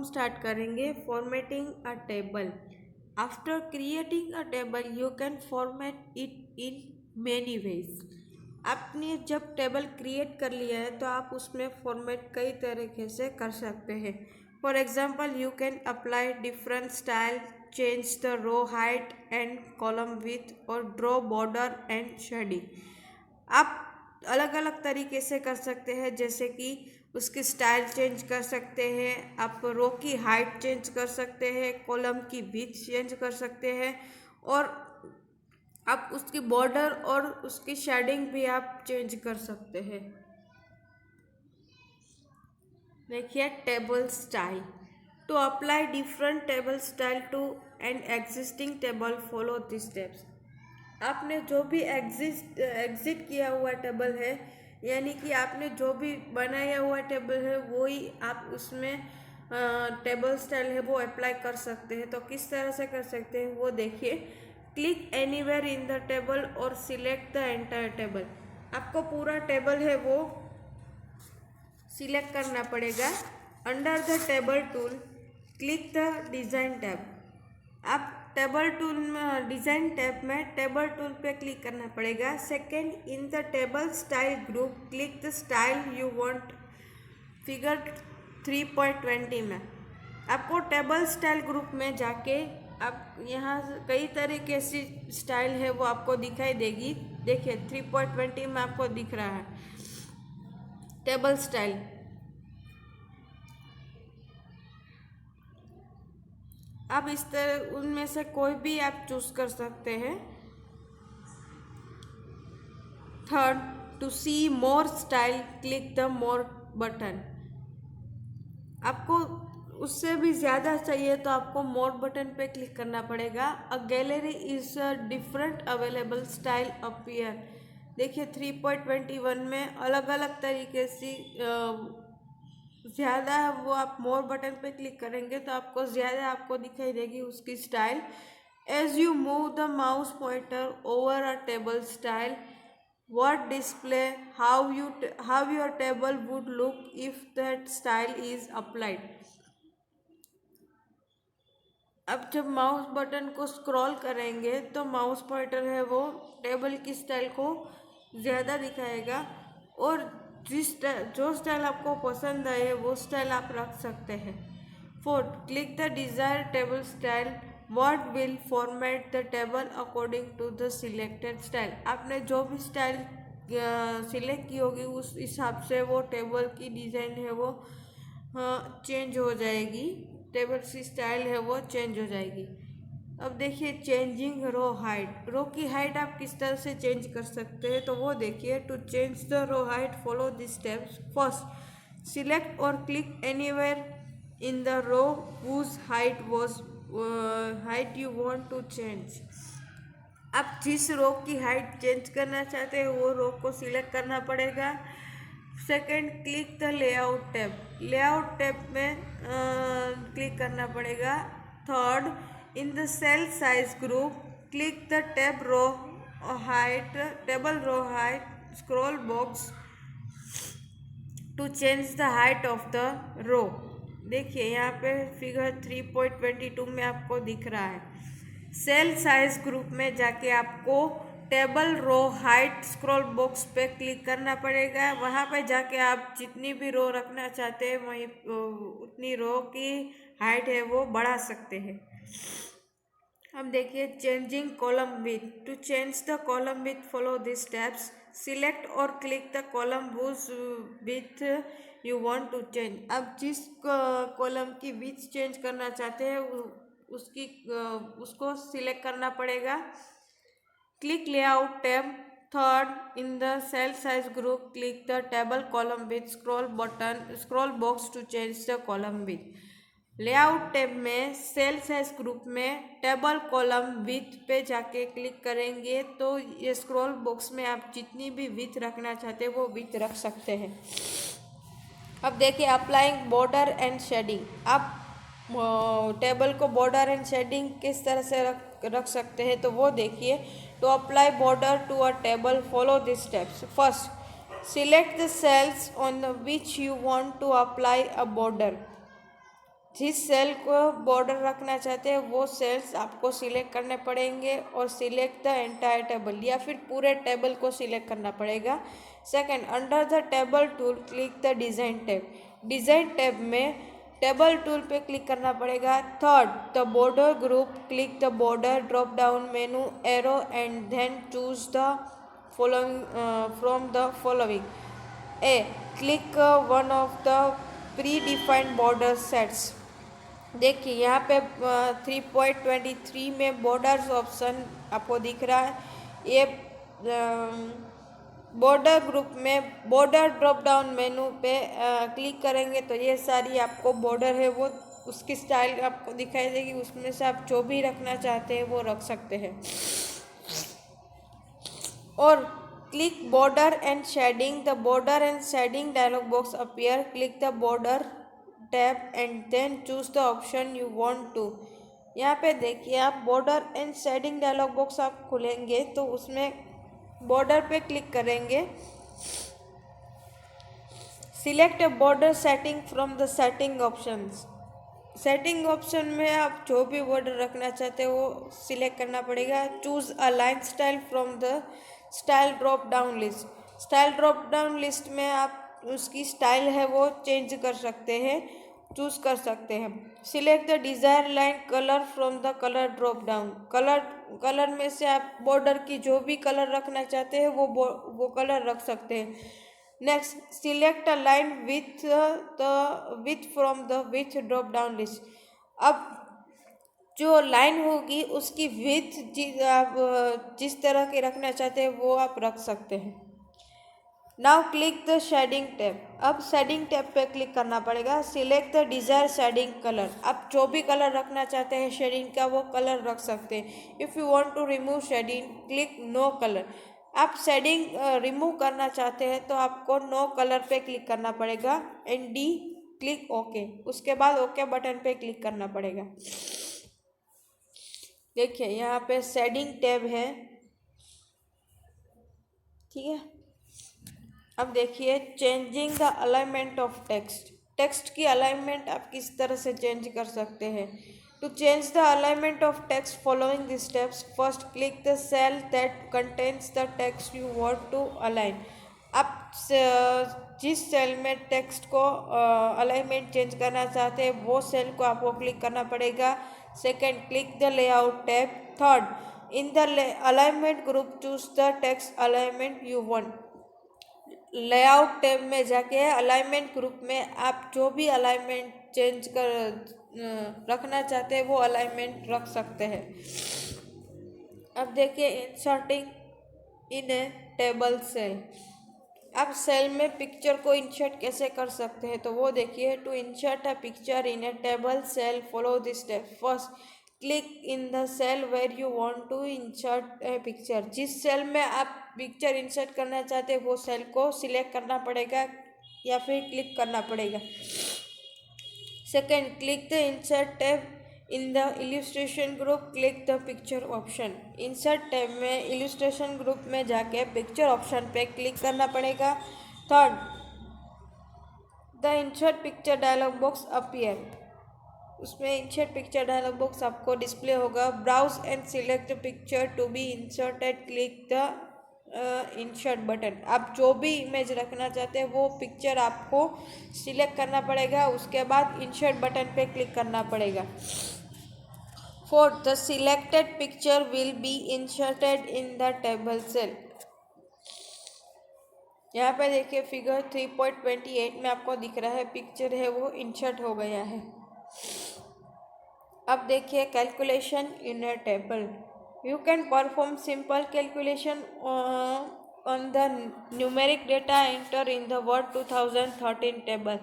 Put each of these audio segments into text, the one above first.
Start करेंगे formatting a table. After creating a table you can format it in many ways. आपने जब table create कर लिया है तो आप उसमें फॉर्मेट कई तरीके से कर सकते हैं। For example you can apply different style, change the row height and column width और ड्रॉ बॉर्डर एंड शेडिंग। आप अलग अलग तरीके से कर सकते हैं, जैसे कि उसकी स्टाइल चेंज कर सकते हैं, आप रो की हाइट चेंज कर सकते हैं, कॉलम की विड्थ चेंज कर सकते हैं और आप उसकी बॉर्डर और उसकी शेडिंग भी आप चेंज कर सकते हैं। देखिए table style. To apply different table style to an existing table follow this steps. आपने जो भी एग्जिट किया हुआ टेबल है, यानी कि आपने जो भी बनाया हुआ टेबल है वही आप उसमें टेबल स्टाइल है वो अप्लाई कर सकते हैं। तो किस तरह से कर सकते हैं वो देखिए। Click anywhere in the table और सिलेक्ट द एंटायर टेबल। आपको पूरा टेबल है वो सिलेक्ट करना पड़ेगा। Under the table tool click the design tab. आप टेबल टूल में डिज़ाइन टैब में टेबल टूल पे क्लिक करना पड़ेगा। Second, in the table style group click the style you want. Figure 3.20 में आपको टेबल स्टाइल ग्रुप में जाके आप यहाँ कई तरीके से स्टाइल है वो आपको दिखाई देगी। देखिए 3.20 में आपको दिख रहा है टेबल स्टाइल। आप इस तरह उनमें से कोई भी आप चूज कर सकते हैं। Third, to see more style click the more button. आपको उससे भी ज़्यादा चाहिए तो आपको मोर बटन पे क्लिक करना पड़ेगा। A gallery is a different available style appear. देखिए 3.21 में अलग अलग तरीके से ज़्यादा वो आप मोर बटन पे क्लिक करेंगे तो आपको ज़्यादा आपको दिखाई देगी उसकी style. As you move the mouse pointer over a table style what display how your table would look if that style is applied। अब जब माउस बटन को स्क्रॉल करेंगे तो माउस पॉइंटर है वो टेबल की स्टाइल को ज़्यादा दिखाएगा और जो स्टाइल आपको पसंद आए वो स्टाइल आप रख सकते हैं। Fourth, click the desired table style what will format the table according to the selected style. आपने जो भी स्टाइल सिलेक्ट की होगी उस हिसाब से वो टेबल की डिज़ाइन है वो चेंज हो जाएगी, टेबल की स्टाइल है वो चेंज हो जाएगी। अब देखिए चेंजिंग रो हाइट। रो की हाइट आप किस तरह से चेंज कर सकते हैं तो वो देखिए। To change the row height follow this steps. First, select और click anywhere in the row whose height you want to change। आप जिस रो की हाइट चेंज करना चाहते हैं वो रो को सिलेक्ट करना पड़ेगा। Second, click the layout tab. Layout tab में क्लिक करना पड़ेगा। Third, in the cell size group click the tab row height table row height scroll box to change the height of the row. देखिए यहाँ पे figure 3.22 में आपको दिख रहा है। सेल साइज ग्रुप में जाके आपको table row height scroll box पे क्लिक करना पड़ेगा। वहाँ पे जाके आप जितनी भी रो रखना चाहते हैं वहीं उतनी रो की हाइट है वो बढ़ा सकते हैं। अब देखिए changing column width. To change the column width follow this steps. Select और click the column whose width you want to change। अब जिस कॉलम की विड्थ चेंज करना चाहते हैं उसको सिलेक्ट करना पड़ेगा। Click layout tab. Third, in the cell size group click the table column width scroll box to change the column width. Layout tab में सेल साइज ग्रुप में टेबल कॉलम विथ पे जाके क्लिक करेंगे तो ये scroll box में आप जितनी भी विथ रखना चाहते हैं वो विथ रख सकते हैं। अब देखिए अप्लाइंग बॉर्डर एंड शेडिंग। आप टेबल को बॉर्डर एंड शेडिंग किस तरह से रख सकते हैं तो वो देखिए। To apply border to a table follow this steps. First, select the cells on which you want to apply a border. जिस सेल को बॉर्डर रखना चाहते हैं वो सेल्स आपको सिलेक्ट करने पड़ेंगे और सिलेक्ट द एंटायर टेबल, या फिर पूरे टेबल को सिलेक्ट करना पड़ेगा। Second, under the table tool click the design tab. Design tab में टेबल टूल पे क्लिक करना पड़ेगा। Third, the border group click the border drop down menu arrow and then choose the following from the following. A, click one of the predefined border sets. देखिए यहाँ पे 3.23 में borders option आपको दिख रहा है। ये बॉर्डर ग्रुप में बॉर्डर ड्रॉप डाउन मेनू पे क्लिक करेंगे तो ये सारी आपको बॉर्डर है वो उसकी स्टाइल आपको दिखाई देगी, उसमें से आप जो भी रखना चाहते हैं वो रख सकते हैं। और click border and shading, the border and shading dialog box appear, click the border tab and then choose the option you want to. यहाँ पे देखिए आप border and shading dialog box आप खुलेंगे तो उसमें बॉर्डर पे क्लिक करेंगे। Select a border setting from the setting options. Setting option में आप जो भी बॉर्डर रखना चाहते हो वो सिलेक्ट करना पड़ेगा। Choose a line style from the style drop down list. Style drop down list में आप उसकी स्टाइल है वो चेंज कर सकते हैं, चूज कर सकते हैं। Select the desire line colour from the colour drop down. Colour में से आप बॉर्डर की जो भी कलर रखना चाहते हैं वो कलर रख सकते हैं। Next, select a line with from the with drop down list. अब जो लाइन होगी उसकी विथ आप जिस तरह की रखना चाहते हैं वो आप रख सकते हैं। Now click the shading tab. अब शेडिंग टैब पे क्लिक करना पड़ेगा। Select the desired shading colour. आप जो भी कलर रखना चाहते हैं शेडिंग का वो कलर रख सकते हैं। If you want to remove shading click no colour. आप शेडिंग रिमूव करना चाहते हैं तो आपको नो कलर पे क्लिक करना पड़ेगा एंड डी क्लिक ओके। उसके बाद ओके बटन पे क्लिक करना पड़ेगा। देखिए यहाँ पे शेडिंग टैब है, ठीक है। अब देखिए changing the alignment of text. Text की अलाइनमेंट आप किस तरह से चेंज कर सकते हैं। To change the alignment of text following the steps, first click the cell that contains the text you want to align. आप जिस सेल में टेक्स्ट को अलाइनमेंट चेंज करना चाहते हैं वो सेल को आपको क्लिक करना पड़ेगा। Second, click the layout tab. Third, in the alignment group choose the text alignment you want. Layout tab में जाके अलाइनमेंट ग्रुप में आप जो भी अलाइनमेंट चेंज कर रखना चाहते हैं वो अलाइनमेंट रख सकते हैं। अब देखिए inserting in a table cell. आप सेल में पिक्चर को इंसर्ट कैसे कर सकते हैं तो वो देखिए। To insert a picture in a table cell follow this step. First, click in the cell where you want to insert a picture. जिस सेल में आप पिक्चर इंसर्ट करना चाहते हैं वो सेल को सिलेक्ट करना पड़ेगा या फिर क्लिक करना पड़ेगा। Second, click the insert tab in the illustration group, click the picture option. Insert tab में इल्यूस्ट्रेशन ग्रुप में जाके पिक्चर ऑप्शन पे क्लिक करना पड़ेगा। Third, the insert picture dialog box appear. उसमें इंसर्ट पिक्चर डायलॉग बॉक्स आपको display होगा। Browse and select picture to be inserted, click the insert button. आप जो भी इमेज रखना चाहते हैं वो पिक्चर आपको सिलेक्ट करना पड़ेगा, उसके बाद इंसर्ट बटन पे क्लिक करना पड़ेगा। Fourth, the selected picture will be inserted in the table cell. यहाँ पे देखिए फिगर 3.28 में आपको दिख रहा है पिक्चर है वो इंसर्ट हो गया है। अब देखिए calculation in a table. You can perform simple calculation on the numeric data entered in the Word 2013 table.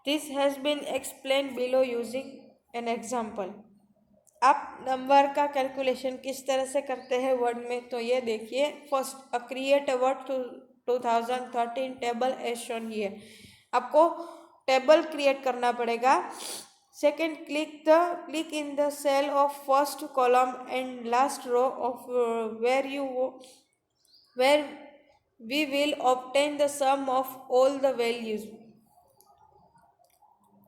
This has been explained below using an example. आप नंबर का कैलकुलेशन किस तरह से करते हैं वर्ड में तो ये देखिए। First, create a Word 2013 table as shown here. आपको टेबल क्रिएट करना पड़ेगा। Second, click in the cell of first column and last row of where we will obtain the sum of all the values.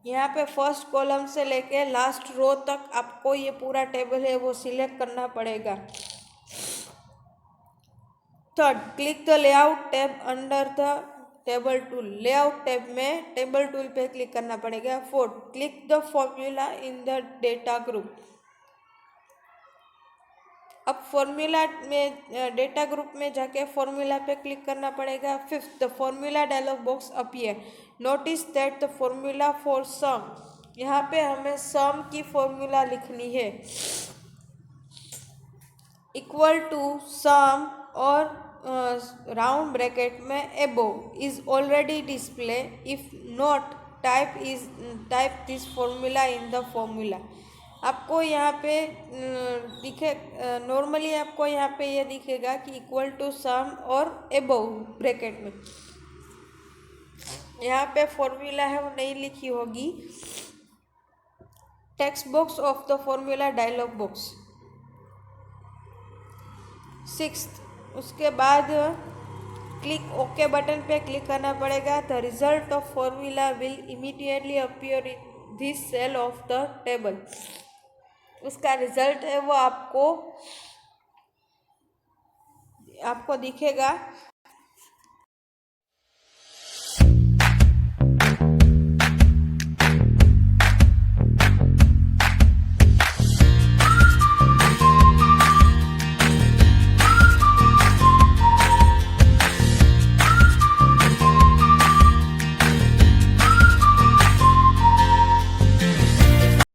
यहाँ पे first column से लेके last row तक आपको ये पूरा टेबल है वो सिलेक्ट करना पड़ेगा। Third, click the layout tab under the table tool. Layout tab में टेबल टूल पे क्लिक करना पड़ेगा। Fourth, click the formula in the data group. अब फॉर्मूला में डेटा ग्रुप में जाके फॉर्मूला पे क्लिक करना पड़ेगा। Fifth, the formula dialog box appear. Notice that the formula for sum, यहाँ पे हमें सम की फॉर्मूला लिखनी है। इक्वल टू सम और राउंड ब्रैकेट में above is already display, if not type this formula in the formula. आपको यहाँ पे दिखे, नॉर्मली आपको यहाँ पे ये दिखेगा कि इक्वल टू सम और अबोव ब्रैकेट में, यहाँ पे फॉर्मूला है वो नहीं लिखी होगी। Text box of the formula dialog box. Sixth, उसके बाद क्लिक ओके बटन पे क्लिक करना पड़ेगा। The result of formula will immediately appear in this cell of the table. उसका रिजल्ट है वो आपको दिखेगा